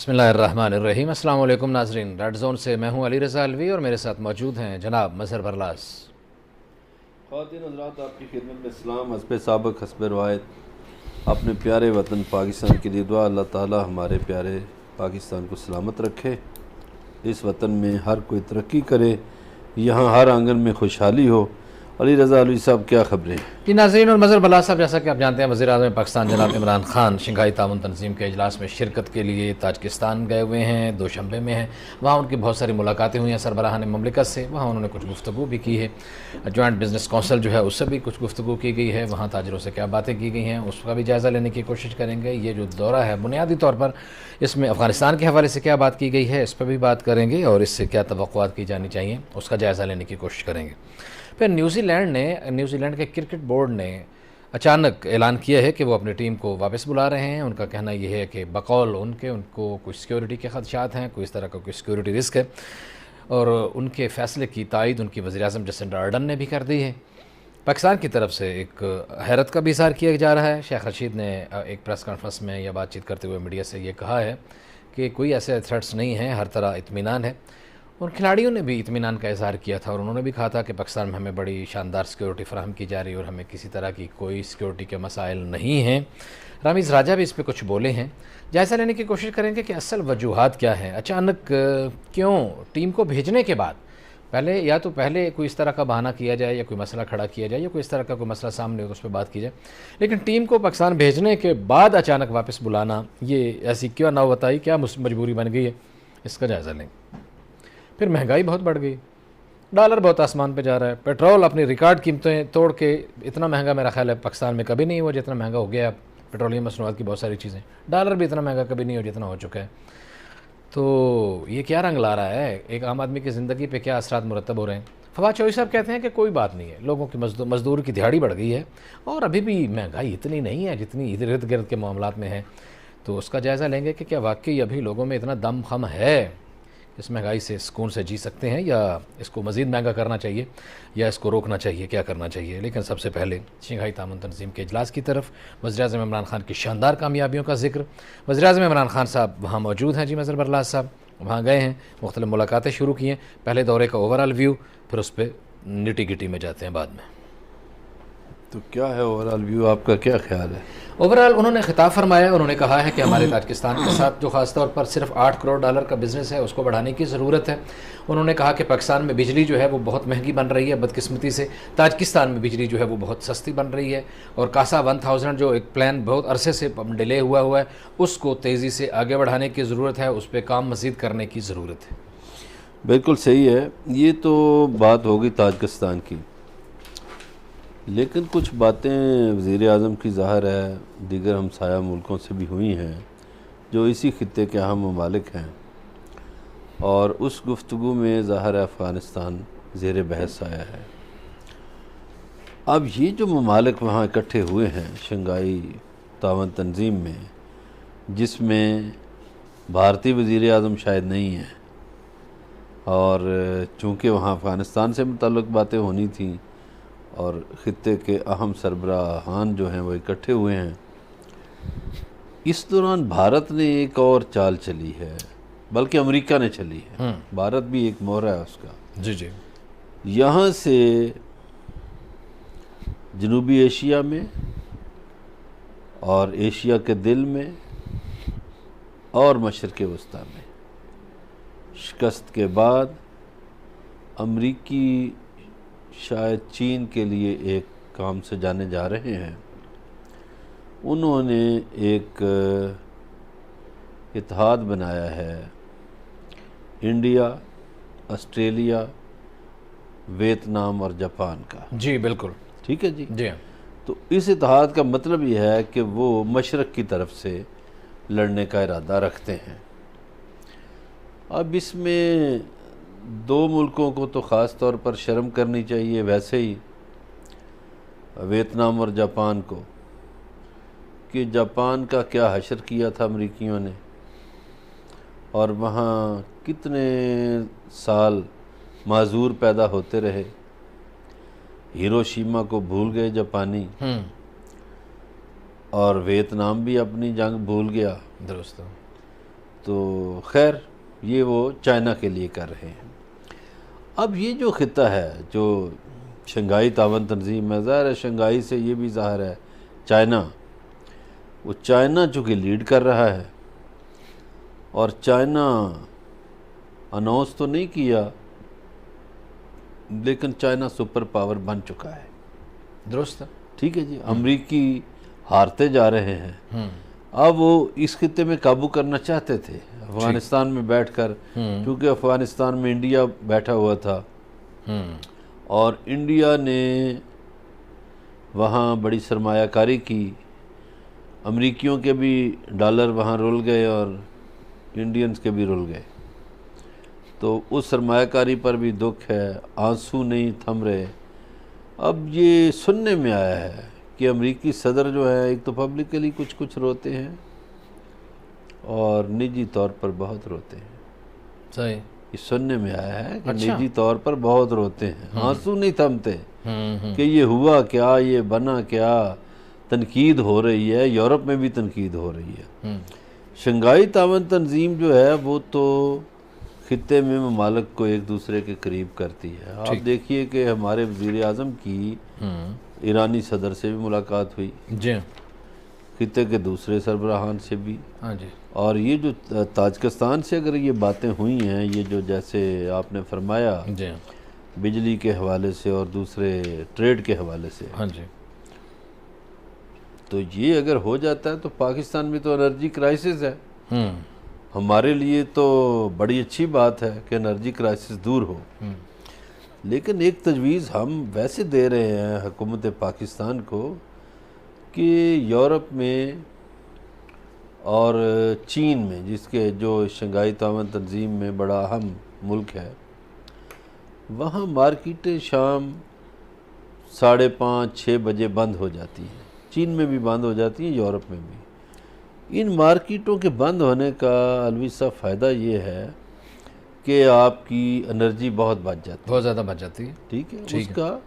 बिस्मिल्लाहिर्रहमानिर्रहीम। अस्सलाम वालेकुम नाज़रीन, रेड जोन से मैं हूं अली रज़ा अलवी और मेरे साथ मौजूद हैं जनाब मज़हर बरलास। ख़वातीन हज़रात, आपकी खिदमत में सलाम। हस्ब साबक हस्ब रवायत अपने प्यारे वतन पाकिस्तान के लिए दुआ। अल्लाह ताला हमारे प्यारे पाकिस्तान को सलामत रखे, इस वतन में हर कोई तरक्की करे, यहाँ हर आंगन में खुशहाली हो। अली रज़ा अलवी साहब, क्या खबरें? जी नाज़रीन और मज़हर बरलास साहब, जैसा कि आप जानते हैं वज़ीर आज़म पाकिस्तान जनाब इमरान खान शंघाई ताउन तंजीम के इजलास में शिरकत के लिए ताजिकिस्तान गए हुए हैं, दोशंबे में हैं। वहाँ उनकी बहुत सारी मुलाकातें हुई हैं सरबराहान ममलिकत से। वहाँ उन्होंने कुछ गुफ्तगू भी की है, जॉइंट बिजनेस कौंसिल जो है उससे भी कुछ गुफ्तगू की गई है। वहाँ ताजरों से क्या बातें की गई हैं उसका भी जायज़ा लेने की कोशिश करेंगे। ये जो दौरा है बुनियादी तौर पर इसमें अफ़गानिस्तान के हवाले से क्या बात की गई है इस पर भी बात करेंगे और इससे क्या तवक्कुआत की जानी चाहिए उसका जायज़ा लेने की कोशिश करेंगे। फिर न्यूजीलैंड के क्रिकेट बोर्ड ने अचानक ऐलान किया है कि वो अपनी टीम को वापस बुला रहे हैं। उनका कहना यह है कि बकौल उनको कुछ सिक्योरिटी के ख़दशात हैं, कोई इस तरह का कोई सिक्योरिटी रिस्क है और उनके फ़ैसले की तायद उनकी वज़ीर-ए-आज़म जसिंडा अर्डन ने भी कर दी है। पाकिस्तान की तरफ से एक हैरत का भी इज़हार किया जा रहा है। शेख रशीद ने एक प्रेस कॉन्फ्रेंस में यह बातचीत करते हुए मीडिया से ये कहा है कि कोई ऐसे थ्रेट्स नहीं हैं, हर तरह इत्मीनान है। और खिलाड़ियों ने भी इत्मीनान का इज़हार किया था और उन्होंने भी कहा था कि पाकिस्तान में हमें बड़ी शानदार सिक्योरिटी फ़राहम की जा रही है और हमें किसी तरह की कोई सिक्योरिटी के मसाइल नहीं हैं। रामीज़ राजा भी इस पर कुछ बोले हैं। जायज़ा लेने की कोशिश करेंगे कि असल वजूहात क्या हैं, अचानक क्यों टीम को भेजने के बाद पहले कोई इस तरह का बहाना किया जाए या कोई मसला खड़ा किया जाए या कोई इस तरह का कोई मसला सामने हो तो उस पर बात की जाए, लेकिन टीम को पाकिस्तान भेजने के बाद अचानक वापस बुलाना, ये ऐसी क्यों ना बताई, क्या मजबूरी बन गई है, इसका जायज़ा लेंगे। फिर महंगाई बहुत बढ़ गई, डॉलर बहुत आसमान पे जा रहा है, पेट्रोल अपनी रिकॉर्ड कीमतें तोड़ के इतना महंगा मेरा ख्याल है पाकिस्तान में कभी नहीं हुआ जितना महंगा हो गया। पेट्रोलियम मसनूआत की बहुत सारी चीज़ें, डॉलर भी इतना महंगा कभी नहीं हो जितना हो चुका है। तो ये क्या रंग ला रहा है, एक आम आदमी की ज़िंदगी पे क्या असरात मुरतब हो रहे हैं। फवाद चौधरी साहब कहते हैं कि कोई बात नहीं है, लोगों की मजदूर की दिहाड़ी बढ़ गई है और अभी भी महंगाई इतनी नहीं है जितनी इर्द गिर्द के मामलात में है। तो उसका जायज़ा लेंगे कि क्या वाकई अभी लोगों में इतना दम खम है, इस महंगाई से सुकून से जी सकते हैं या इसको मज़ीद महंगा करना चाहिए या इसको रोकना चाहिए, क्या करना चाहिए। लेकिन सबसे पहले शंघाई ताउन तंजीम के इजलास की तरफ वज़ीर-ए-आज़म इमरान खान की शानदार कामयाबियों का जिक्र। वज़ीर-ए-आज़म इमरान खान साहब वहाँ मौजूद हैं। जी मज़हर बरलास साहब वहाँ गए हैं, मुख्तलिफ मुलाकातें शुरू की हैं। पहले दौरे का ओवरऑल व्यू, फिर उस पर निटी गिटी में जाते हैं बाद में। तो क्या है ओवरऑल व्यू, आपका क्या ख्याल है? ओवरऑल उन्होंने खिताब फरमाया, उन्होंने कहा है कि हमारे ताजिकिस्तान के साथ जो ख़ास तौर पर सिर्फ 8 करोड़ डॉलर का बिज़नेस है उसको बढ़ाने की ज़रूरत है। उन्होंने कहा कि पाकिस्तान में बिजली जो है वो बहुत महंगी बन रही है, बदकिस्मती से ताजिकिस्तान में बिजली जो है वो बहुत सस्ती बन रही है और कासा 1000 जो एक प्लान बहुत अरसे से डिले हुआ है उसको तेज़ी से आगे बढ़ाने की ज़रूरत है, उस पर काम मज़ीद करने की ज़रूरत है। बिल्कुल सही है, ये तो बात होगी ताजिकिस्तान की, लेकिन कुछ बातें वज़ीर-ए-आज़म की ज़ाहिर है दीगर हमसाया मुल्कों से भी हुई हैं जो इसी खित्ते के अहम ममालिक हैं और उस गुफ्तगू में ज़ाहिर है अफ़गानिस्तान ज़ेर बहस आया है। अब ये जो ममालिक वहाँ इकट्ठे हुए हैं शंघाई ताउन तंजीम में, जिसमें भारतीय वज़ीर-ए-आज़म शायद नहीं है और चूँकि वहाँ अफ़गानिस्तान से मुतल्लिक़ बातें होनी थी और ख़ित्ते के अहम सरबराहान जो हैं वो इकट्ठे हुए हैं, इस दौरान भारत ने एक और चाल चली है, बल्कि अमेरिका ने चली है। भारत भी एक मोहरा है उसका। जी जी। यहाँ से जनूबी एशिया में और एशिया के दिल में और मशरिक़ वस्ता में शिकस्त के बाद अमरीकी शायद चीन के लिए एक काम से जाने जा रहे हैं। उन्होंने एक इत्तेहाद बनाया है इंडिया, ऑस्ट्रेलिया, वियतनाम और जापान का। जी बिल्कुल ठीक है जी। जी हाँ। तो इस इत्तेहाद का मतलब यह है कि वो मशरक़ की तरफ से लड़ने का इरादा रखते हैं। अब इसमें दो मुल्कों को तो ख़ास तौर पर शर्म करनी चाहिए, वैसे ही वियतनाम और जापान को, कि जापान का क्या हशर किया था अमरीकियों ने और वहाँ कितने साल माजूर पैदा होते रहे। हिरोशिमा को भूल गए जापानी और वियतनाम भी अपनी जंग भूल गया। दुरुस्त। तो खैर ये वो चाइना के लिए कर रहे हैं। अब ये जो खिता है जो शंघाई तावन तंजीम में, ज़ाहिर है शंघाई से ये भी ज़ाहिर है चाइना, वो चाइना चूँकि लीड कर रहा है और चाइना अनाउंस तो नहीं किया लेकिन चाइना सुपर पावर बन चुका है। दुरुस्त। ठीक है जी, अमरीकी हारते जा रहे हैं, अब वो इस खिते में काबू करना चाहते थे अफगानिस्तान में बैठकर, क्योंकि अफगानिस्तान में इंडिया बैठा हुआ था और इंडिया ने वहाँ बड़ी सरमायाकारी की, अमरीकियों के भी डॉलर वहाँ रुल गए और इंडियंस के भी रुल गए, तो उस सरमायाकारी पर भी दुख है, आंसू नहीं थम रहे। अब ये सुनने में आया है कि अमरीकी सदर जो है एक तो पब्लिकली कुछ कुछ रोते हैं और निजी तौर पर बहुत रोते हैं। सही। ये सुनने में आया है कि अच्छा। निजी तौर पर बहुत रोते हैं, आंसू नहीं थमते कि ये हुआ क्या, ये बना क्या, तनकीद हो रही है, यूरोप में भी तनकीद हो रही है। शंघाई तावन तंजीम जो है वो तो खित्ते में ममालिक को एक दूसरे के करीब करती है। आप देखिए कि हमारे वज़ीर आज़म की ईरानी सदर से भी मुलाकात हुई जी, खित्ते के दूसरे सरबराहान से भी। हाँ जी। और ये जो ताजिकिस्तान से अगर ये बातें हुई हैं, ये जो जैसे आपने फरमाया जी, बिजली के हवाले से और दूसरे ट्रेड के हवाले से, हाँ जी, तो ये अगर हो जाता है तो पाकिस्तान में तो एनर्जी क्राइसिस है। हमारे लिए तो बड़ी अच्छी बात है कि एनर्जी क्राइसिस दूर हो, लेकिन एक तजवीज़ हम वैसे दे रहे हैं हुकूमत पाकिस्तान को कि यूरोप में और चीन में, जिसके जो शंघाई तावन तंजीम में बड़ा अहम मुल्क है, वहाँ मार्केटें शाम 5:30-6 बजे बंद हो जाती हैं। चीन में भी बंद हो जाती हैं, यूरोप में भी। इन मार्केटों के बंद होने का अलवी साहब फ़ायदा ये है कि आपकी एनर्जी बहुत बच जाती है, बहुत ज़्यादा बच जाती है। ठीक है, उसका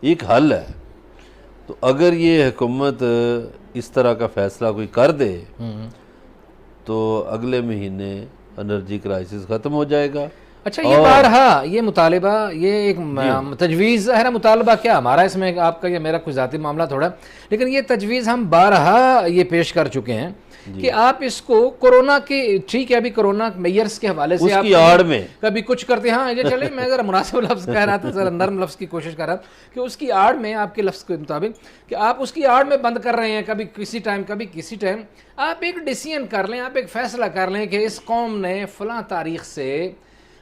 एक हल है। तो अगर ये हुकूमत इस तरह का फ़ैसला कोई कर दे तो अगले महीने एनर्जी क्राइसिस ख़त्म हो जाएगा। अच्छा, ये बारहा ये मुतालिबा, ये एक तजवीज़ है ना, मुतालबा क्या हमारा इसमें आपका या मेरा कुछ ज़ाती मामला थोड़ा, लेकिन ये तजवीज़ हम बारहा ये पेश कर चुके हैं कि आप इसको कोरोना के, ठीक है अभी कोरोना मेयर्स के हवाले से उसकी आप आड़ में कभी कुछ करते हैं। हाँ ये चले, मैं ज़रा मुनासिब लफ्ज़ कह रहा था, ज़रा नर्म लफ्ज़ की कोशिश कर रहा कि उसकी आड़ में, आपके लफ्ज़ के मुताबिक कि आप उसकी आड़ में बंद कर रहे हैं, कभी किसी टाइम कभी किसी टाइम। आप एक डिसीजन कर लें, आप एक फ़ैसला कर लें कि इस कौम ने फ़लाँ तारीख से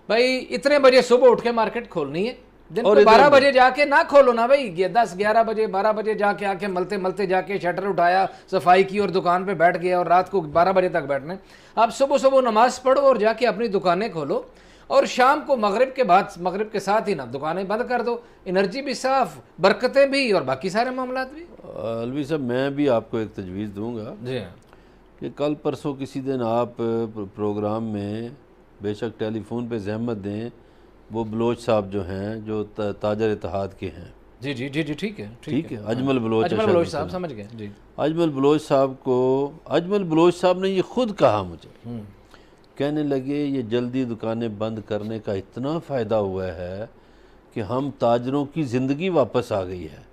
भाई इतने बजे सुबह उठ के मार्केट खोलनी है, दिन को 12 बजे जाके ना खोलो ना भाई, ये 10-11 बजे 12 बजे जाके आके मलते मलते जाके शटर उठाया, सफाई की और दुकान पे बैठ गया और रात को 12 बजे तक बैठने। आप सुबह सुबह नमाज पढ़ो और जाके अपनी दुकानें खोलो और शाम को मगरिब के बाद, मगरिब के साथ ही ना दुकानें बंद कर दो। एनर्जी भी साफ, बरकतें भी और बाकी सारे मामला भी। अलवी साहब मैं भी आपको एक तजवीज़ दूंगा जी कि कल परसों किसी दिन आप प्रोग्राम में बेशक टेलीफोन पे ज़हमत दें, वो बलोच साहब जो हैं, जो ताजर इत्तेहाद के हैं। जी जी जी जी, ठीक है ठीक है, अजमल बलोच, अजमल बलोच साहब, समझ गए जी। अजमल बलोच साहब को, अजमल बलोच साहब ने ये खुद कहा मुझे, कहने लगे ये जल्दी दुकानें बंद करने का इतना फ़ायदा हुआ है कि हम ताजरों की ज़िंदगी वापस आ गई है।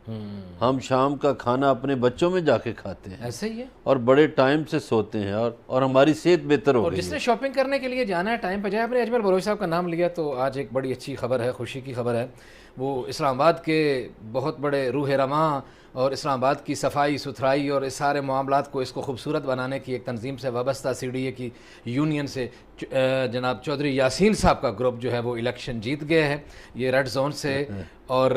हम शाम का खाना अपने बच्चों में जाके खाते हैं, ऐसे ही है, और बड़े टाइम से सोते हैं और हमारी सेहत बेहतर हो और गई है। जिसने शॉपिंग करने के लिए जाना है टाइम पर जाए। आपने अजमल बलोच साहब का नाम लिया तो आज एक बड़ी अच्छी खबर है, खुशी की खबर है। वो इस्लामाबाद के बहुत बड़े रूह रमा और इस्लामाबाद की सफाई सुथराई और इस सारे मामलात को, इसको खूबसूरत बनाने की एक तंजीम से वाबस्ता CDA की यूनियन से जनाब चौधरी यासीन साहब का ग्रुप जो है वो इलेक्शन जीत गए हैं, ये रेड जोन से। और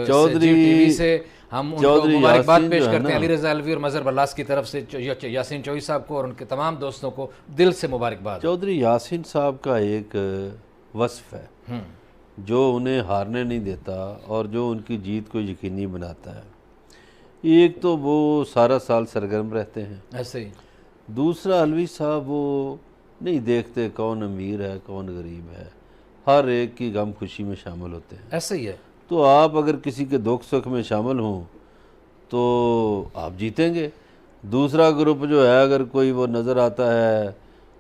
चौधरी TV से हम उनको मुबारकबाद पेश यासीन जो है करते हैं, ना, अली रज़ा अलवी और मज़हर बल्लास की तरफ से यासीन चौधरी साहब को और उनके तमाम दोस्तों को दिल से मुबारकबाद। चौधरी यासीन साहब का एक वस्फ है जो उन्हें हारने नहीं देता और जो उनकी जीत को यकीनी बनाता है। एक तो वो सारा साल सरगर्म रहते हैं, ऐसे ही। दूसरा अलवी साहब वो नहीं देखते कौन अमीर है कौन गरीब है, हर एक की गम खुशी में शामिल होते हैं। ऐसे ही है। तो आप अगर किसी के दुख सुख में शामिल हों तो आप जीतेंगे। दूसरा ग्रुप जो है, अगर कोई वो नज़र आता है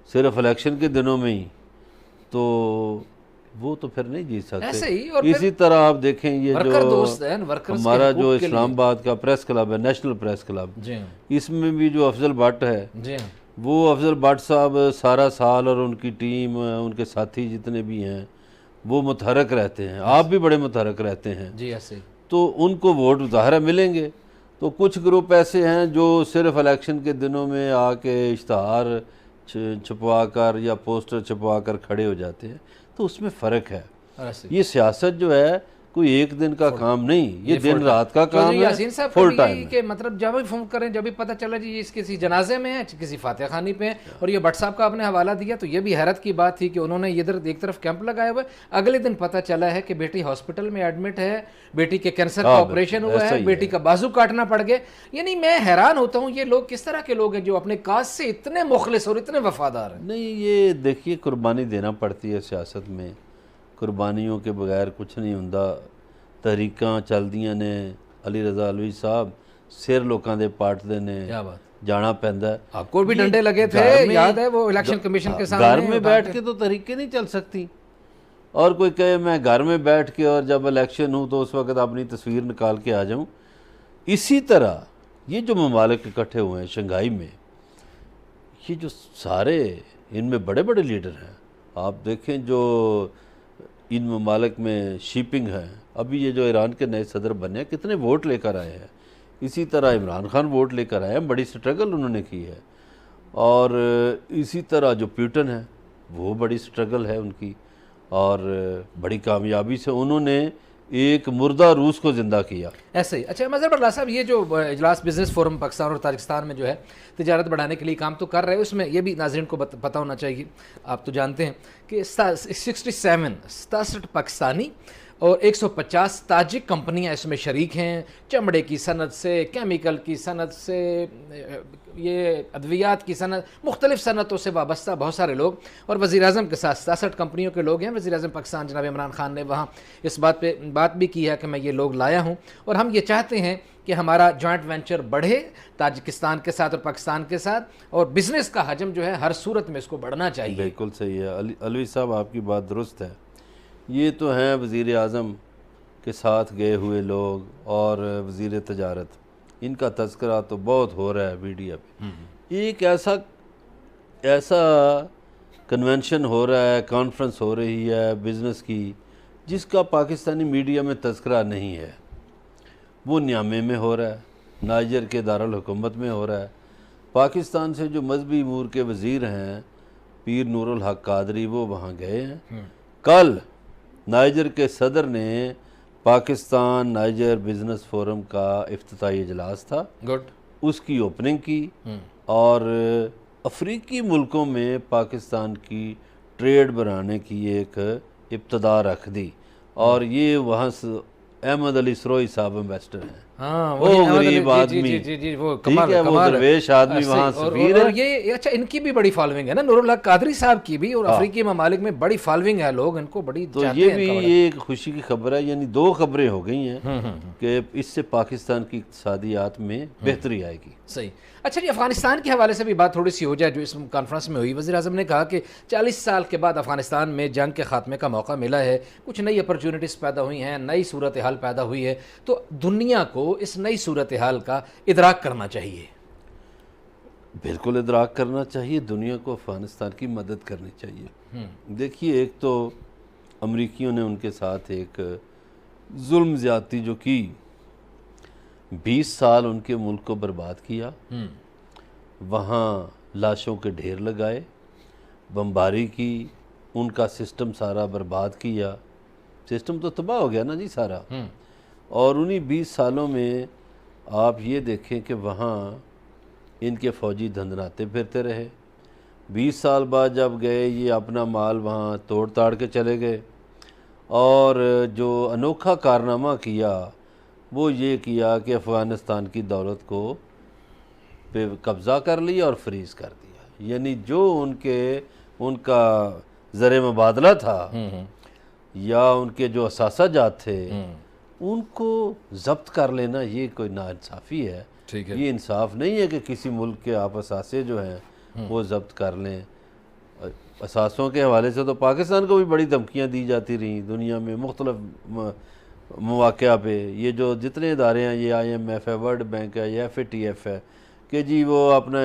सिर्फ इलेक्शन के दिनों में ही, तो वो तो फिर नहीं जीत सकते। ऐसे ही और इसी तरह आप देखें ये वर्कर जो दोस्त हैं, वर्कर्स के हमारा हकूक जो के लिए। इस्लामाबाद का प्रेस क्लब है, नेशनल प्रेस क्लब, जी हाँ, इसमें भी जो अफजल भट्ट है, जी हाँ, वो अफजल भट्ट साहब सारा साल और उनकी टीम, उनके साथी जितने भी हैं, वो मुतहरक रहते हैं। आप भी बड़े मुतहरक रहते हैं, जी ऐसे ही। तो उनको वोट ज़ाहिर है मिलेंगे। तो कुछ ग्रुप ऐसे हैं जो सिर्फ इलेक्शन के दिनों में आके इश्तहार छपवा कर या पोस्टर छपवा कर खड़े हो जाते हैं, तो उसमें फ़र्क है। ऐसे ही। ये सियासत जो है कोई एक दिन का काम नहीं, ये दिन रात का काम है, यासीन साहब फुल कभी टाइम यही है। कि मतलब जब भी फोन करें, जब भी पता चला जी इस किसी जनाजे में है, किसी फातिहा खानी पे है, और ये भट्ट साहब का आपने हवाला दिया, तो ये भी हैरत की बात थी कि उन्होंने इधर एक तरफ कैंप लगाया हुआ है, अगले दिन पता चला है कि बेटी हॉस्पिटल में एडमिट है, बेटी के कैंसर का ऑपरेशन हुआ है, बेटी का बाजू काटना पड़ गया। यानी मैं हैरान होता हूँ, ये लोग किस तरह के लोग हैं जो अपने काज से इतने मुखलिस और इतने वफादार हैं। नहीं, ये देखिए कुर्बानी देना पड़ती है सियासत में, कुर्बानियों के बगैर कुछ नहीं होता। तहरीकां चलदियां ने, अली रज़ा अलवी साहब सिर लोगों दे पाटदे ने, क्या बात, जाना पैंदा है। आपको भी डंडे लगे थे, याद है वो इलेक्शन कमीशन के सामने। घर में बैठ के तो तहरीकें नहीं चल सकती, और कोई कहे मैं घर में बैठ के और जब इलेक्शन हूँ तो उस वक्त अपनी तस्वीर निकाल के आ जाऊँ। इसी तरह ये जो ममालिक इकट्ठे हुए हैं शंघाई में, ये जो सारे, इनमें बड़े बड़े लीडर हैं। आप देखें जो इन ममालिक में शिपिंग है, अभी ये जो ईरान के नए सदर बने हैं, कितने वोट लेकर आए हैं। इसी तरह इमरान खान वोट लेकर आए हैं, बड़ी स्ट्रगल उन्होंने की है। और इसी तरह जो प्यूटन है, वो बड़ी स्ट्रगल है उनकी, और बड़ी कामयाबी से उन्होंने एक मुर्दा रूस को ज़िंदा किया। ऐसे ही। अच्छा मज़हर बल्ला साहब, ये जो इजलास बिजनेस फोरम पाकिस्तान और ताजिकिस्तान में जो है तिजारत बढ़ाने के लिए काम तो कर रहे हैं, उसमें ये भी नाज़रीन को पता होना चाहिए, आप तो जानते हैं कि 67 पाकिस्तानी और 150 ताजिक कंपनियां इसमें शरीक हैं। चमड़े की सनत से, केमिकल की सनत से, ये अद्वियात की सनत, मुख्तलिफ सनतों से वाबस्ता बहुत सारे लोग, और वज़ीर-ए-आज़म के साथ 67 कंपनियों के लोग हैं। वज़ीर-ए-आज़म पाकिस्तान जनाब इमरान खान ने वहाँ इस बात भी की है कि मैं ये लोग लाया हूँ, और हम ये चाहते हैं कि हमारा जॉइंट वेंचर बढ़े ताजिकिस्तान के साथ और पाकिस्तान के साथ, और बिज़नेस का हजम जो है हर सूरत में इसको बढ़ना चाहिए। बिल्कुल सही है अलवी साहब, आपकी बात दुरुस्त है। ये तो हैं वज़ीर आज़म के साथ गए हुए लोग और वज़ीर तजारत, इनका तज़किरा तो बहुत हो रहा है मीडिया पे। एक ऐसा कन्वेंशन हो रहा है, कॉन्फ्रेंस हो रही है बिज़नेस की, जिसका पाकिस्तानी मीडिया में तज़किरा नहीं है। वो न्यामे में हो रहा है, नाइजर के दारुल हुकूमत में हो रहा है। पाकिस्तान से जो मजहबी अमूर के वज़ीर हैं, पीर नूरुल हक कादरी, वो वहाँ गए हैं। कल नाइजर के सदर ने पाकिस्तान नाइजर बिज़नेस फोरम का इफ्तिताई इजलास था, गुड, उसकी ओपनिंग की, और अफ्रीकी मुल्कों में पाकिस्तान की ट्रेड बढ़ाने की एक इब्तदा रख दी। और ये वहाँ से अहमद अली सरोई साहब एम्बेसडर हैं। हाँ, वो गरीब आदमी, वो ठीक है, वो दरवेश आदमी वहाँ सफीर है। और ये अच्छा, इनकी भी बड़ी फॉलोइंग है ना, नूरुल हक कादरी साहब की भी, और अफ्रीकी ममालिक में बड़ी फॉलोइंग है, लोग इनको बड़ी तो ये भी एक खुशी की खबर है। यानी दो खबरें हो गई हैं कि इससे पाकिस्तान की इक़्तिसादियात में बेहतरी आएगी। सही। अच्छा जी, अफगानिस्तान के हवाले से भी बात थोड़ी सी हो जाए, जो इस कॉन्फ्रेंस में हुई। वज़ीर आज़म ने कहा कि 40 साल के बाद अफगानिस्तान में जंग के ख़ात्मे का मौका मिला है, कुछ नई अपॉर्चुनिटीज़ पैदा हुई हैं, नई सूरत हाल पैदा हुई है, तो दुनिया को इस नई सूरत हाल का इदराक करना चाहिए। बिल्कुल इदराक करना चाहिए, दुनिया को अफगानिस्तान की मदद करनी चाहिए। देखिए, एक तो अमरीकियों ने उनके साथ एक जुल्म ज़्यादती जो की, 20 साल उनके मुल्क को बर्बाद किया, वहाँ लाशों के ढेर लगाए, बमबारी की, उनका सिस्टम सारा बर्बाद किया। सिस्टम तो तबाह हो गया ना जी सारा। और उन्हीं 20 सालों में आप ये देखें कि वहाँ इनके फ़ौजी धंधनाते फिरते रहे। 20 साल बाद जब गए, ये अपना माल वहाँ तोड़ ताड़ के चले गए, और जो अनोखा कारनामा किया वो ये किया कि अफ़गानिस्तान की दौलत को पे कब्ज़ा कर लिया और फ्रीज़ कर दिया। यानी जो उनका ज़र मुबादला था या उनके जो असासाजात थे, उनको ज़ब्त कर लेना, ये कोई नाइंसाफ़ी है। ये इंसाफ नहीं है कि किसी मुल्क के आप असासे जो हैं वो ज़ब्त कर लें। असासों के हवाले से तो पाकिस्तान को भी बड़ी धमकियाँ दी जाती रहीं दुनिया में मुख्तलिफ मौक़िया पे। ये जो जितने इदारे हैं, ये IMF है, वर्ल्ड बैंक है, ये FATF है, कि जी वो अपना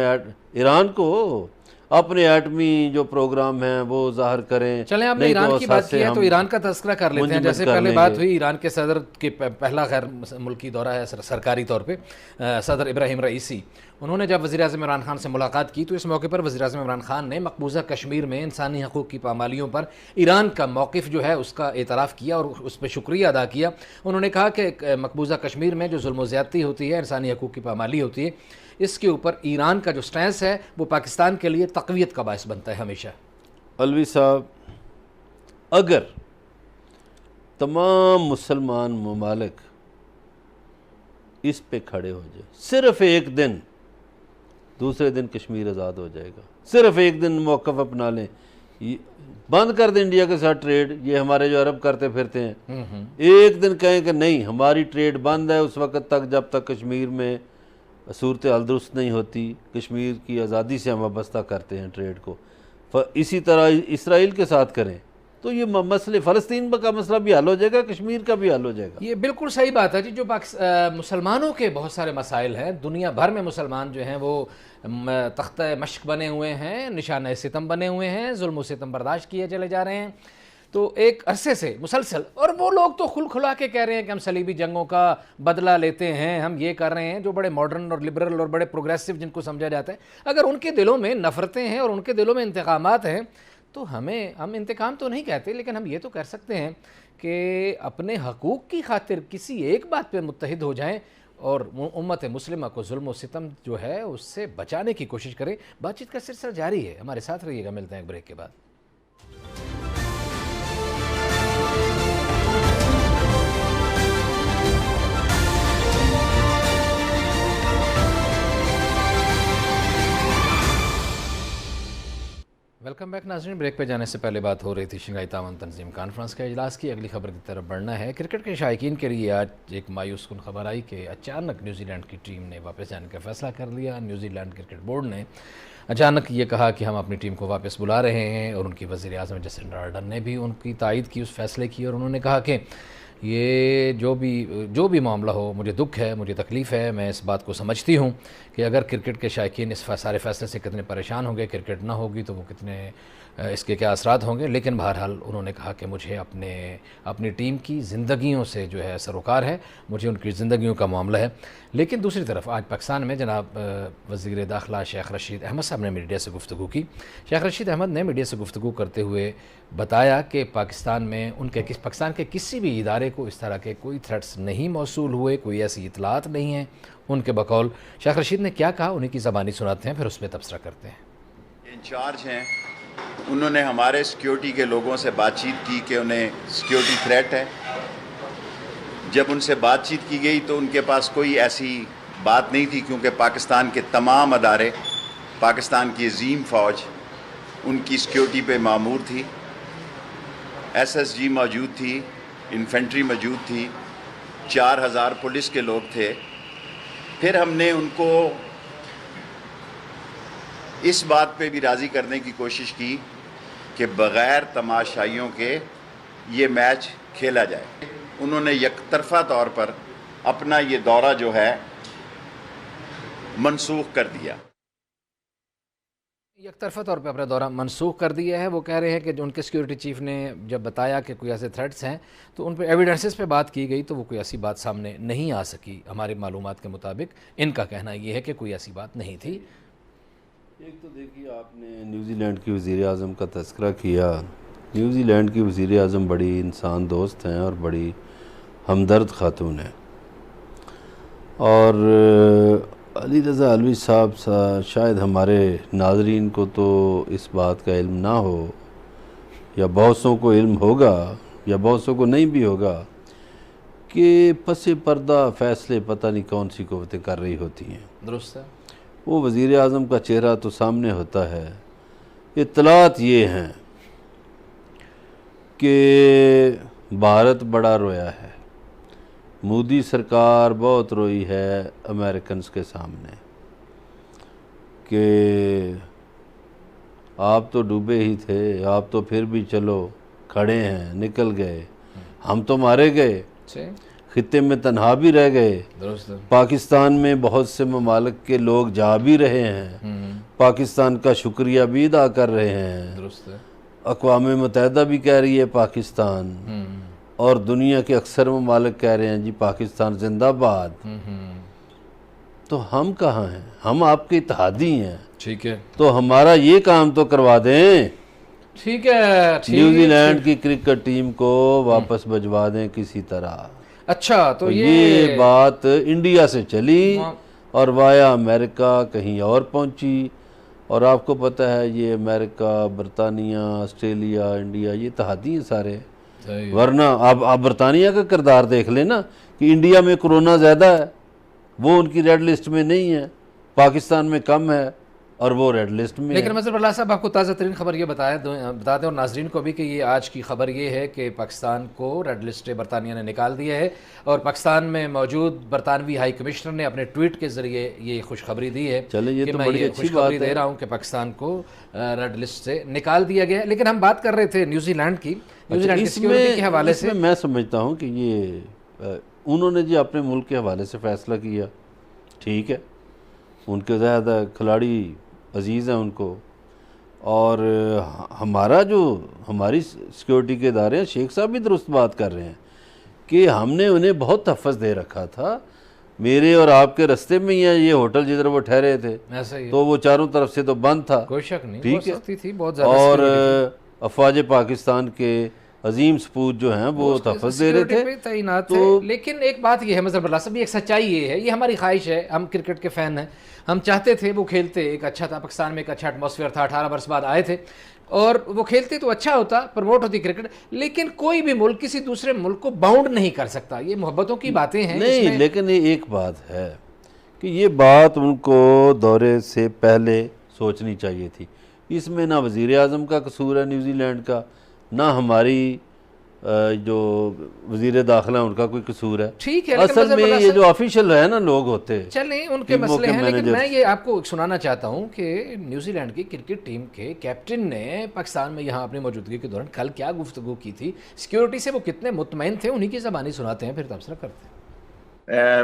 ईरान को अपने एटमी जो प्रोग्राम हैं वो जाहिर करें। चलें, आपने ईरान की बात की है तो ईरान का तस्करा कर लेते हैं। जैसे पहले बात हुई ईरान के सदर के पहला खैर मुल्की दौरा है सरकारी तौर पे, सदर इब्राहिम रईसी, उन्होंने जब वज़ीर आज़म इमरान खान से मुलाकात की तो इस मौके पर वज़ीर आज़म इमरान खान ने मकबूजा कश्मीर में इंसानी हकूक़ की पामालियों पर ईरान का मौक़िफ़ जो है उसका एतराफ़ किया और उस पर शुक्रिया अदा किया। उन्होंने कहा कि मकबूजा कश्मीर में जो जुल्म व ज़्यादती होती है, इंसानी हकूक़ की पामाली होती है, इसके ऊपर ईरान का जो स्टैंस है वो पाकिस्तान के लिए तक़वियत का बायस बनता है हमेशा। अलवी साहब, अगर तमाम मुसलमान ममालिक इस पे खड़े हो जाए, सिर्फ एक दिन, दूसरे दिन कश्मीर आज़ाद हो जाएगा। सिर्फ एक दिन मौक़िफ़ अपना लें, बंद कर दें इंडिया के साथ ट्रेड, ये हमारे जो अरब करते फिरते हैं। एक दिन कहें कि नहीं हमारी ट्रेड बंद है उस वक़्त तक जब तक कश्मीर में सूरत हाल दुरुस्त नहीं होती, कश्मीर की आज़ादी से हम वाबस्ता करते हैं ट्रेड को। इसी तरह इसराइल के साथ करें तो ये मसले फ़लस्तीन का मसला भी हल हो जाएगा, कश्मीर का भी हल हो जाएगा। ये बिल्कुल सही बात है जी। जो मुसलमानों के बहुत सारे मसाइल हैं, दुनिया भर में मुसलमान जो हैं वो तख्ता मश्क बने हुए हैं, निशान सितम बने हुए हैं, जुल्म सितम बर्दाश्त किए चले जा रहे हैं। तो एक अरसे से मुसलसल, और वो लोग तो खुलखुला के कह रहे हैं कि हम सलीबी जंगों का बदला लेते हैं, हम ये कर रहे हैं, जो बड़े मॉडर्न और लिबरल और बड़े प्रोग्रेसिव जिनको समझा जाता है। अगर उनके दिलों में नफ़रतें हैं और उनके दिलों में इंतकामात हैं तो हम इंतकाम तो नहीं कहते, लेकिन हम ये तो कर सकते हैं कि अपने हकूक़ की खातिर किसी एक बात पे मुत्तहिद हो जाएं और उम्मत मुस्लिमा को जुल्म व सितम जो है उससे बचाने की कोशिश करें। बातचीत का सिलसिला जारी है, हमारे साथ रहिएगा। मिलते हैं एक ब्रेक के बाद। वेलकम बैक नाज़रीन। ब्रेक पे जाने से पहले बात हो रही थी शंघाई ताउन तंजीम कॉन्फ्रेंस के इजलास की। अगली खबर की तरफ बढ़ना है। क्रिकेट के शायकीन के लिए आज एक मायूस कुन खबर आई कि अचानक न्यूजीलैंड की टीम ने वापस जाने का फ़ैसला कर लिया। न्यूजीलैंड क्रिकेट बोर्ड ने अचानक ये कहा कि हम अपनी टीम को वापस बुला रहे हैं और उनकी वज़ीर आज़म जसिंडा आर्डर्न ने भी उनकी तायद की उस फैसले की और उन्होंने कहा कि ये जो भी मामला हो, मुझे दुख है, मुझे तकलीफ़ है। मैं इस बात को समझती हूँ कि अगर क्रिकेट के शायकीन इस सारे फ़ैसले से कितने परेशान होंगे, क्रिकेट ना होगी तो वो कितने इसके क्या असरात होंगे। लेकिन बहरहाल उन्होंने कहा कि मुझे अपनी टीम की ज़िंदगियों से जो है सरोकार है, मुझे उनकी ज़िंदगियों का मामला है। लेकिन दूसरी तरफ आज पाकिस्तान में जनाब वज़ीर दाखिला शेख रशीद अहमद साहब ने मीडिया से गुफ्तगू की। शेख रशीद अहमद ने मीडिया से गुफ्तगू करते हुए बताया कि पाकिस्तान के किसी भी इदारे को इस तरह के कोई थ्रेट्स नहीं मौसूल हुए, कोई ऐसी इतलात नहीं है उनके बकौल। शेख रशीद ने क्या कहा उन्हीं की ज़बानी सुनाते हैं, फिर उस पर तबसरा करते हैं। इंचार्ज हैं, उन्होंने हमारे सिक्योरिटी के लोगों से बातचीत की कि उन्हें सिक्योरिटी थ्रेट है। जब उनसे बातचीत की गई तो उनके पास कोई ऐसी बात नहीं थी, क्योंकि पाकिस्तान के तमाम अदारे, पाकिस्तान की अजीम फ़ौज उनकी सिक्योरिटी पे मामूर थी। SSG मौजूद थी, इन्फेंट्री मौजूद थी, 4000 पुलिस के लोग थे। फिर हमने उनको इस बात पे भी राज़ी करने की कोशिश की कि बग़ैर तमाशाइयों के ये मैच खेला जाए। उन्होंने यकतरफ़ा तौर पर अपना ये दौरा जो है मनसूख कर दिया। यकतरफ़ा तौर पे अपना दौरा मनसूख कर दिया है। वो कह रहे हैं कि जो उनके सिक्योरिटी चीफ़ ने जब बताया कि कोई ऐसे थ्रेट्स हैं तो उन पर एविडेंसेस पे बात की गई तो वो कोई ऐसी बात सामने नहीं आ सकी। हमारी मालूमात के मुताबिक इनका कहना ये है कि कोई ऐसी बात नहीं थी। एक तो देखिए, आपने न्यूजीलैंड की वज़ीर आज़म का तज़किरा किया। न्यूजीलैंड की वज़ीर आज़म बड़ी इंसान दोस्त हैं और बड़ी हमदर्द खातून हैं। और अली रज़ा अलवी साहब शायद हमारे नाज़रीन को तो इस बात का इल्म ना हो, या बहुत सौ को इल्म होगा या बहुत सौ को नहीं भी होगा, कि पसे पर्दा फ़ैसले पता नहीं कौन सी क़ुव्वतें कर रही होती हैं। दुरुस्त है। वो वज़ीर आज़म का चेहरा तो सामने होता है। इत्तलात ये हैं कि भारत बड़ा रोया है, मोदी सरकार बहुत रोई है अमेरिकन्स के सामने कि आप तो डूबे ही थे, आप तो फिर भी चलो खड़े हैं, निकल गए, हम तो मारे गए, खित्ते में तन्हा भी रह गए, पाकिस्तान में बहुत से ममालिक के लोग जा भी रहे हैं, पाकिस्तान का शुक्रिया भी अदा कर रहे हैं, अक़वाम मुत्तहिदा भी कह रही है पाकिस्तान, और दुनिया के अक्सर ममालिक कह रहे हैं जी पाकिस्तान जिंदाबाद। तो हम कहाँ हैं? हम आपके इत्तेहादी हैं, ठीक है, तो हमारा ये काम तो करवा दें, ठीक है, न्यूजीलैंड की क्रिकेट टीम को वापस भिजवा दें किसी तरह। अच्छा, तो ये बात इंडिया से चली और वाया अमेरिका कहीं और पहुंची, और आपको पता है ये अमेरिका, बरतानिया, ऑस्ट्रेलिया, इंडिया, ये इत्तेहादी हैं सारे। वरना आप बरतानिया का किरदार देख लेना कि इंडिया में कोरोना ज़्यादा है, वो उनकी रेड लिस्ट में नहीं है, पाकिस्तान में कम है और वो रेड लिस्ट में। लेकिन मज़हर बल्ला साहब, आपको ताज़ा तरीन खबर ये बता दें और नाजरीन को भी कि ये आज की खबर ये है कि पाकिस्तान को रेड लिस्ट बरतानिया ने निकाल दिया है, और पाकिस्तान में मौजूद बरतानवी हाई कमिश्नर ने अपने ट्वीट के ज़रिए ये खुशखबरी दी है। चले, ये तो मैं बड़ी ये अच्छी खुशखबरी बात दे रहा हूँ कि पाकिस्तान को रेड लिस्ट से निकाल दिया गया है। लेकिन हम बात कर रहे थे न्यूजीलैंड की, न्यूजीलैंड की सिक्योरिटी के हवाले से। मैं समझता हूँ कि ये उन्होंने जो अपने मुल्क के हवाले से फ़ैसला किया, ठीक है, उनके ज़्यादा खिलाड़ी अजीज़ हैं उनको, और हमारा जो हमारी सिक्योरिटी के इदारे हैं, शेख साहब भी दुरुस्त बात कर रहे हैं कि हमने उन्हें बहुत तहफ़्फ़ुज़ दे रखा था, मेरे और आपके रास्ते में ही है ये होटल जिधर वो ठहरे थे, ऐसा ही, तो वो चारों तरफ से तो बंद था, कोई शक नहीं, ठीक है, बहुत और अफवाज पाकिस्तान के अजीम सपूत जो हैं वो तहफ़्फ़ुज़ दे रहे थे, तैनात तो। लेकिन एक बात ये है मज़हर बल्ला साहब, एक सच्चाई ये है, ये हमारी ख्वाहिश है, हम क्रिकेट के फ़ैन हैं, हम चाहते थे वो खेलते, एक अच्छा था पाकिस्तान में, एक अच्छा एटमॉस्फेयर था, 18 वर्ष बाद आए थे और वो खेलते तो अच्छा होता, प्रमोट होती क्रिकेट। लेकिन कोई भी मुल्क किसी दूसरे मुल्क को बाउंड नहीं कर सकता, ये मोहब्बतों की बातें हैं नहीं। लेकिन एक बात है कि ये बात उनको दौरे से पहले सोचनी चाहिए थी। इसमें ना वज़ीर आज़म का कसूर है न्यूजीलैंड का, ना हमारी जो वज़ीर दाखिला उनका कोई कसूर है। ठीक है, असल में ये जो ऑफिशियल है ना लोग होते हैं, चलें उनके मसले हैं, लेकिन मैं ये आपको सुनाना चाहता हूँ कि न्यूजीलैंड की क्रिकेट टीम के कैप्टन ने पाकिस्तान में यहाँ अपनी मौजूदगी के दौरान कल क्या गुफ्तगू की थी, सिक्योरिटी से वो कितने मुतमईन थे, उन्हीं की ज़बानी सुनाते हैं, फिर तबसरा करते हैं।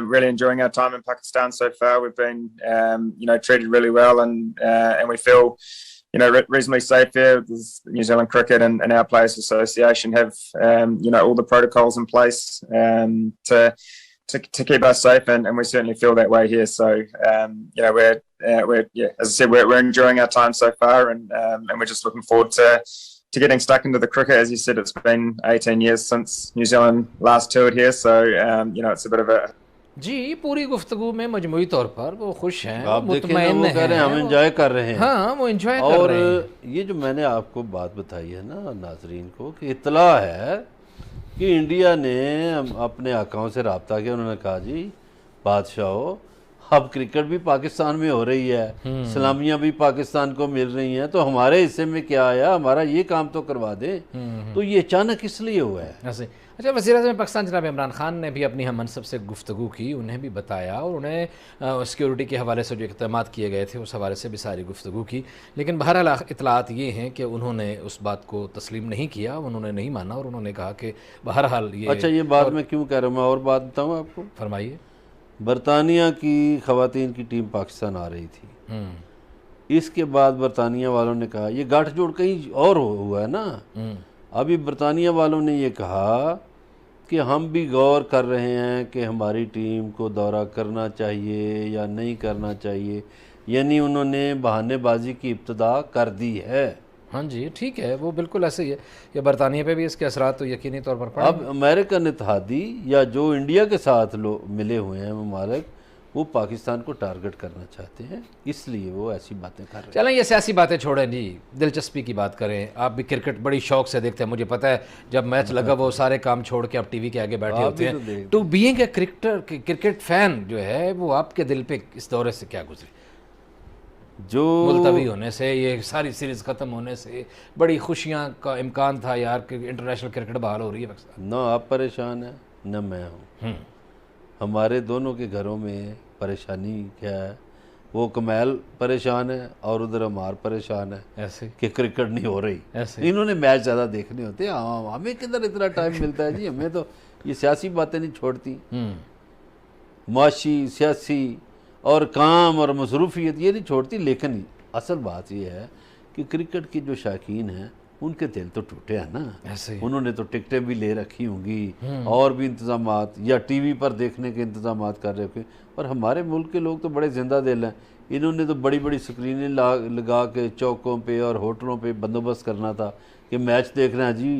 Really enjoying our time in Pakistan so far. We've been, treated really well, and we feel, reasonably safe here. The New Zealand Cricket and our Players Association have, all the protocols in place to keep us safe, and we certainly feel that way here. So, we're as I said, we're enjoying our time so far, and we're just looking forward to getting stuck into the cricket. As you said, it's been 18 years since New Zealand last toured here, so it's a bit of a जी पूरी गुफ्तगू में मजमूई तौर पर वो खुश हैं, आप देखें ना, वो कह रहे हैं हम एंजॉय कर रहे हैं। हाँ, वो एंजॉय कर रहे हैं। और ये जो मैंने आपको बात बताई है ना नाजरीन को, कि इत्तला है कि इंडिया ने अपने आकाओं से रब्ता किया, उन्होंने कहा जी बादशाहो अब क्रिकेट भी पाकिस्तान में हो रही है, सलामियाँ भी पाकिस्तान को मिल रही हैं, तो हमारे हिस्से में क्या आया, हमारा ये काम तो करवा दे। तो ये अचानक इसलिए हुआ है ऐसे। अच्छा, वज़ीर-ए-आज़म पाकिस्तान जनाब इमरान खान ने भी अपनी हम मनसब से गुफ्तगू की, उन्हें भी बताया और उन्हें सिक्योरिटी के हवाले से जो इक़दामात किए गए थे उस हवाले से भी सारी गुफ्तगू की। लेकिन बहरहाल इतलात ये हैं कि उन्होंने उस बात को तस्लीम नहीं किया, उन्होंने नहीं माना और उन्होंने कहा कि बहरहाल ये। अच्छा, ये बात मैं क्यों कह रहा हूँ, मैं और बात बताऊँ आपको, फरमाइए। बरतानिया की ख़वातीन की टीम पाकिस्तान आ रही थी, इसके बाद बरतानिया वालों ने कहा ये गाठजोड़ कहीं और हुआ है ना, अभी बरतानिया वालों ने ये कहा कि हम भी गौर कर रहे हैं कि हमारी टीम को दौरा करना चाहिए या नहीं करना चाहिए, यानी उन्होंने बहानेबाजी की इब्तदा कर दी है। हाँ जी, ठीक है, वो बिल्कुल ऐसे ही है। ये बरतानिया पे भी इसके असरात तो यकीनी तौर पर पड़े। अब अमेरिकन इत्तेहादी या जो इंडिया के साथ मिले हुए हैं ममालिक, वो पाकिस्तान को टारगेट करना चाहते हैं, इसलिए वो ऐसी बातें कर रहे हैं। चलें ये सियासी बातें छोड़ें जी, दिलचस्पी की बात करें। आप भी क्रिकेट बड़ी शौक से देखते हैं, मुझे पता है, जब मैच लगा वो सारे काम छोड़ के आप टीवी के आगे बैठे होते हैं। To being a cricket fan जो है वो आपके दिल पे इस दौरे से क्या गुजरे, जो मुलतवी होने से, ये सारी सीरीज़ ख़त्म होने से बड़ी खुशियाँ का इम्कान था यार कि इंटरनेशनल क्रिकेट बहाल हो रही है। ना आप परेशान हैं ना मैं हूँ, हमारे दोनों के घरों में परेशानी क्या है, वो कमैल परेशान है और उधर अमार परेशान है ऐसे कि क्रिकेट नहीं हो रही। ऐसे इन्होंने मैच ज़्यादा देखने होते हैं। हाँ, हमें किधर इतना टाइम मिलता है जी, हमें तो ये सियासी बातें नहीं छोड़ती, माशी सियासी और काम और मसरूफियत ये नहीं छोड़ती। लेकिन असल बात ये है कि क्रिकेट के जो शौकीन हैं उनके दिल तो टूटे हैं ना। ऐसे उन्होंने तो टिकटें भी ले रखी होंगी और भी इंतजामात, या टीवी पर देखने के इंतजामात कर रहे होंगे। और हमारे मुल्क के लोग तो बड़े जिंदा दिल हैं। इन्होंने तो बड़ी बड़ी स्क्रीनें लगा के चौकों पे और होटलों पे बंदोबस्त करना था कि मैच देखना है जी,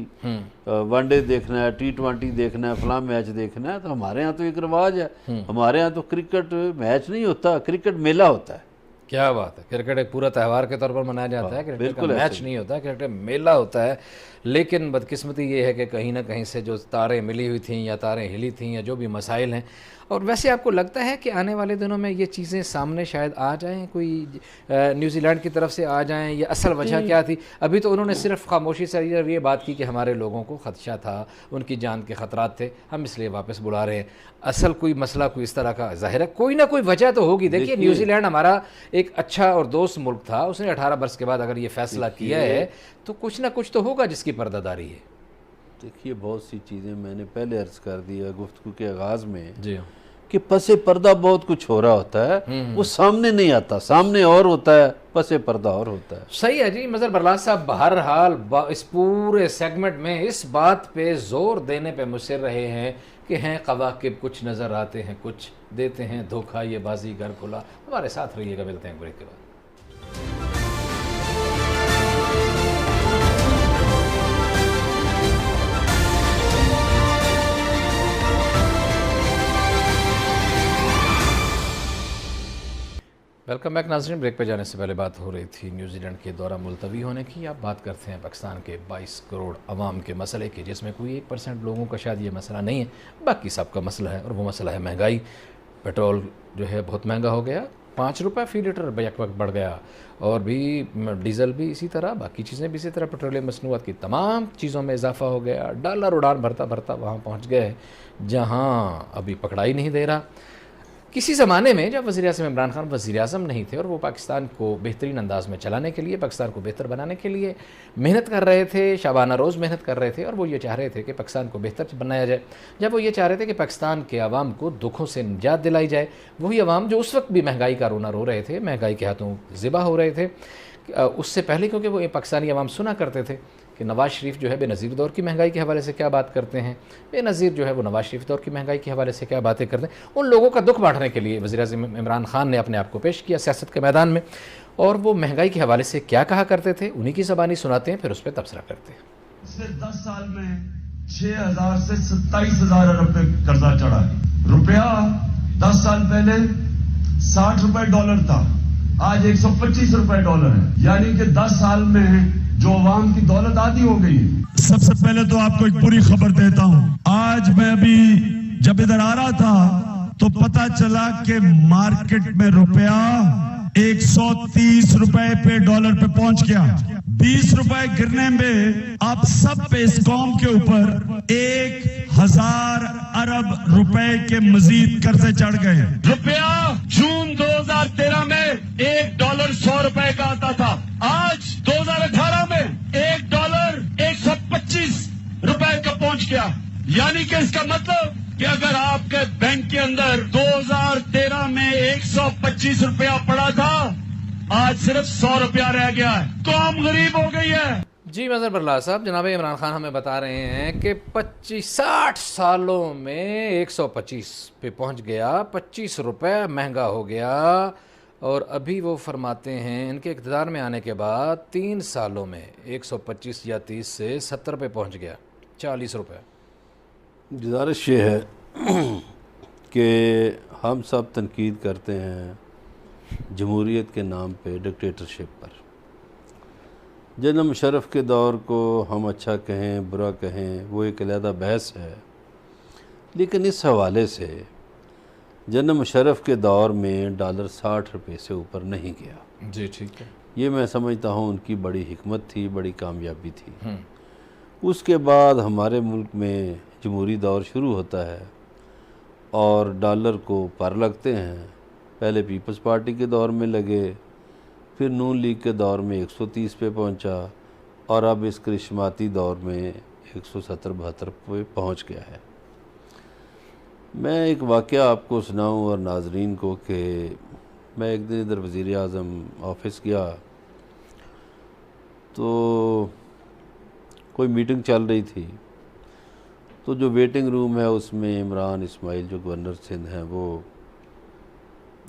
वनडे देखना है, T20 देखना है, फलां मैच देखना है। तो हमारे यहाँ तो एक रिवाज है, हमारे यहाँ तो क्रिकेट मैच नहीं होता, क्रिकेट मेला होता है। क्या बात है, क्रिकेट एक पूरा त्यौहार के तौर पर मनाया जाता है। क्रिकेट का मैच नहीं होता है, क्रिकेट मेला होता है। लेकिन बदकिस्मती ये है कि कहीं ना कहीं से जो तारें मिली हुई थी या तारें हिली थी या जो भी मसाइल हैं, और वैसे आपको लगता है कि आने वाले दिनों में ये चीज़ें सामने शायद आ जाएं, कोई न्यूजीलैंड की तरफ से आ जाएं, या असल वजह क्या थी? अभी तो उन्होंने सिर्फ खामोशी से ये बात की कि हमारे लोगों को खदशा था, उनकी जान के ख़तरात थे, हम इसलिए वापस बुला रहे हैं। असल कोई मसला कोई इस तरह का ज़ाहिर है कोई ना कोई वजह तो होगी। देखिए न्यूजीलैंड हमारा एक अच्छा और दोस्त मुल्क था, उसने 18 वर्ष के बाद अगर ये फैसला किया है तो कुछ ना कुछ तो होगा जिसकी पर्दादारी है। देखिए बहुत सी चीज़ें मैंने पहले अर्ज़ कर दिया गुफ्तगू के आगाज़ में जी कि पसे पर्दा बहुत कुछ हो रहा होता है, वो सामने नहीं आता, सामने और होता है, पसे पर्दा और होता है। सही है जी मज़हर बरलास साहब, बहरहाल इस पूरे सेगमेंट में इस बात पे जोर देने पे मुसर रहे हैं कि हैं कवाकिब कुछ नज़र आते हैं, कुछ देते हैं धोखा, ये बाजी घर खुला। हमारे साथ रहिएगा, मिलते हैं ब्रेक के बाद। वेलकम बैक नाज़रीन। ब्रेक पे जाने से पहले बात हो रही थी न्यूजीलैंड के दौरा मुलतवी होने की। आप बात करते हैं पाकिस्तान के 22 करोड़ अवाम के मसले की, जिसमें कोई 1% लोगों का शायद ये मसला नहीं है, बाकी सबका मसला है। और वो मसला है महंगाई। पेट्रोल जो है बहुत महंगा हो गया, 5 रुपये फ़ी लीटर एक वक्त बढ़ गया, और भी डीज़ल भी इसी तरह, बाकी चीज़ें भी इसी तरह, पेट्रोलियम मसनूआत की तमाम चीज़ों में इजाफा हो गया। डॉलर उड़ान भरता भरता वहाँ पहुँच गए जहाँ अभी पकड़ाई नहीं दे रहा। किसी ज़माने में जब वज़ीर-ए-आज़म इमरान खान वज़ीर-ए-आज़म नहीं थे और वो पाकिस्तान को बेहतरीन अंदाज़ में चलाने के लिए, पाकिस्तान को बेहतर बनाने के लिए मेहनत कर रहे थे, शाबाना रोज़ मेहनत कर रहे थे, और वो ये चाह रहे थे कि पाकिस्तान को बेहतर बनाया जाए। जब वो ये चाह रहे थे कि पाकिस्तान के अवाम को दुखों से निजात दिलाई जाए, वही अवाम जो उस वक्त भी महंगाई का रोना रो रहे थे, महंगाई के हाथों ज़िबा हो रहे थे, उससे पहले क्योंकि वो पाकिस्तानी अवाम सुना करते थे कि नवाज़ शरीफ जो है बेनज़ीर दौर की महंगाई के हवाले से क्या बात करते हैं, बेनज़ीर जो है वो नवाज़ शरीफ दौर की महंगाई के हवाले से क्या बातें करते हैं। उन लोगों का दुख बांटने के लिए वज़ीर-ए-आज़म इमरान खान ने अपने आप को पेश किया सियासत के मैदान में, और वो महंगाई के हवाले से क्या कहा करते थे उन्हीं की ज़बानी सुनाते हैं, फिर उस पर तबसरा करते हैं। पिछले 10 साल में 6,000 से 27,000 अरब पे कर्जा चढ़ा है। रुपया 10 साल पहले 60 रुपए डॉलर था, आज 125 रुपए डॉलर है, यानी कि 10 साल में जो अवाम की दौलत आधी हो गई। सबसे पहले तो आपको एक बुरी खबर देता हूं। आज मैं अभी जब इधर आ रहा था तो पता चला कि मार्केट में रुपया 130 रुपए पे डॉलर पे पहुंच गया। 20 रुपए गिरने में आप सब पे इस कौम के ऊपर 1,000 अरब रुपए के मजीद कर्जे चढ़ गए। रुपया जून 2013 में $1 100 रुपए का आता था, आज 2018 में $1 125 रुपए का पहुंच गया। यानी कि इसका मतलब कि अगर आपके बैंक के अंदर 2013 में 125 रुपया पड़ा था, आज सिर्फ 100 रुपया रह गया है, कौम गरीब हो गई है। जी मज़हर बरलास साहब, जनाब इमरान खान हमें बता रहे हैं कि 60 सालों में 125 पे पहुंच गया, 25 रुपये महंगा हो गया, और अभी वो फरमाते हैं इनके इक़्तिदार में आने के बाद 3 सालों में 125 या 30 से 70 पे पहुंच गया, 40 रुपये। गुजारिश ये है कि हम सब तनकीद करते हैं जमहूरियत के नाम पे डिक्टेटरशिप पर। जनरल मुशर्रफ के दौर को हम अच्छा कहें बुरा कहें वो एक अलहदा बहस है, लेकिन इस हवाले से जनरल मुशर्रफ के दौर में डॉलर 60 रुपये से ऊपर नहीं गया। जी ठीक है, ये मैं समझता हूँ उनकी बड़ी हिकमत थी, बड़ी कामयाबी थी। उसके बाद हमारे मुल्क में जमहूरी दौर शुरू होता है और डॉलर को पर लगते हैं पहले पीपल्स पार्टी के दौर में लगे, फिर नून लीग के दौर में 130 पे पहुंचा और अब इस करिश्माती दौर में 170-72 पे पहुंच गया है। मैं एक वाक़या आपको सुनाऊं और नाजरीन को कि मैं एक दिन इधर वज़ीर आज़म ऑफिस गया तो कोई मीटिंग चल रही थी, तो जो वेटिंग रूम है उसमें इमरान इस्माइल जो गवर्नर सिंध हैं वो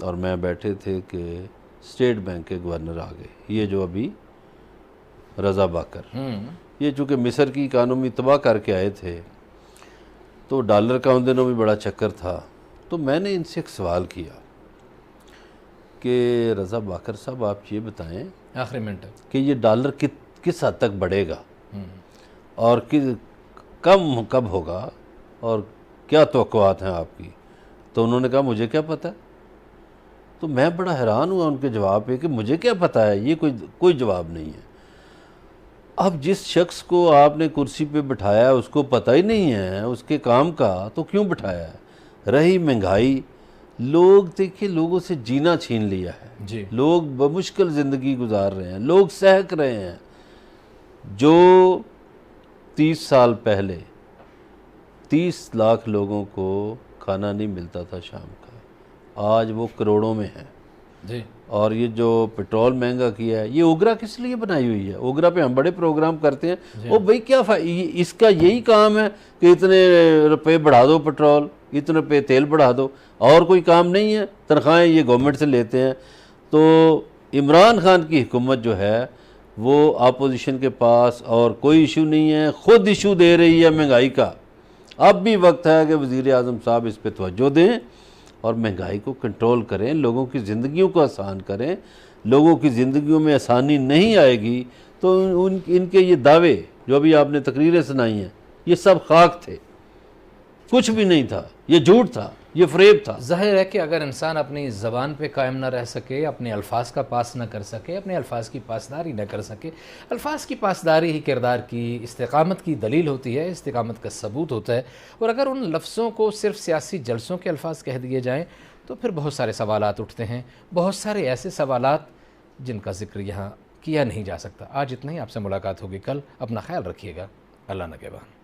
और मैं बैठे थे कि स्टेट बैंक के गवर्नर आ गए, ये जो अभी रज़ा बाकर, ये चूँकि मिस्र की इकानमी तबाह करके आए थे तो डॉलर का उन दिनों भी बड़ा चक्कर था। तो मैंने इनसे एक सवाल किया कि रज़ा बाकर साहब आप ये बताएं आखिरी मिनट कि ये डॉलर किस हद तक बढ़ेगा और कम कब होगा और क्या तवक्कुआत हैं आपकी। तो उन्होंने कहा मुझे क्या पता। तो मैं बड़ा हैरान हुआ उनके जवाब पे कि मुझे क्या पता है, ये कोई जवाब नहीं है। अब जिस शख्स को आपने कुर्सी पे बिठाया है उसको पता ही नहीं है उसके काम का, तो क्यों बिठाया है। रही महंगाई, लोग देखिए लोगों से जीना छीन लिया है जी। लोग बमुश्किल ज़िंदगी गुजार रहे हैं, लोग सहक रहे हैं। जो 30 साल पहले 30 लाख लोगों को खाना नहीं मिलता था शाम का, आज वो करोड़ों में है जी। और ये जो पेट्रोल महंगा किया है, ये ओगरा किस लिए बनाई हुई है। ओगरा पे हम बड़े प्रोग्राम करते हैं, वो भाई क्या इसका यही काम है कि इतने रुपए बढ़ा दो पेट्रोल, इतने रुपए तेल बढ़ा दो, और कोई काम नहीं है। तनख्वाहें ये गवर्नमेंट से लेते हैं। तो इमरान खान की हुकूमत जो है वो अपोजिशन के पास और कोई इशू नहीं है, ख़ुद इशू दे रही है महंगाई का। अब भी वक्त है कि वज़ीर आज़म साहब इस पर तवज्जो दें और महंगाई को कंट्रोल करें, लोगों की ज़िंदगियों को आसान करें। लोगों की ज़िंदगियों में आसानी नहीं आएगी तो इनके ये दावे जो अभी आपने तकरीरें सुनाई हैं ये सब खाक थे, कुछ भी नहीं था, ये झूठ था, ये फ़रेब था। ज़ाहिर है कि अगर इंसान अपनी ज़बान पे कायम ना रह सके, अपने अल्फाज का पास ना कर सके, अपने अल्फाज की पासदारी ना कर सके, अल्फाज की पासदारी ही किरदार की इस्तिकामत की दलील होती है, इस्तिकामत का सबूत होता है। और अगर उन लफ्ज़ों को सिर्फ सियासी जलसों के अल्फाज कह दिए जाएँ तो फिर बहुत सारे सवालात उठते हैं, बहुत सारे ऐसे सवालात जिनका जिक्र यहाँ किया नहीं जा सकता। आज इतना ही, आपसे मुलाकात होगी कल। अपना ख्याल रखिएगा। अल्लाह नगहबान।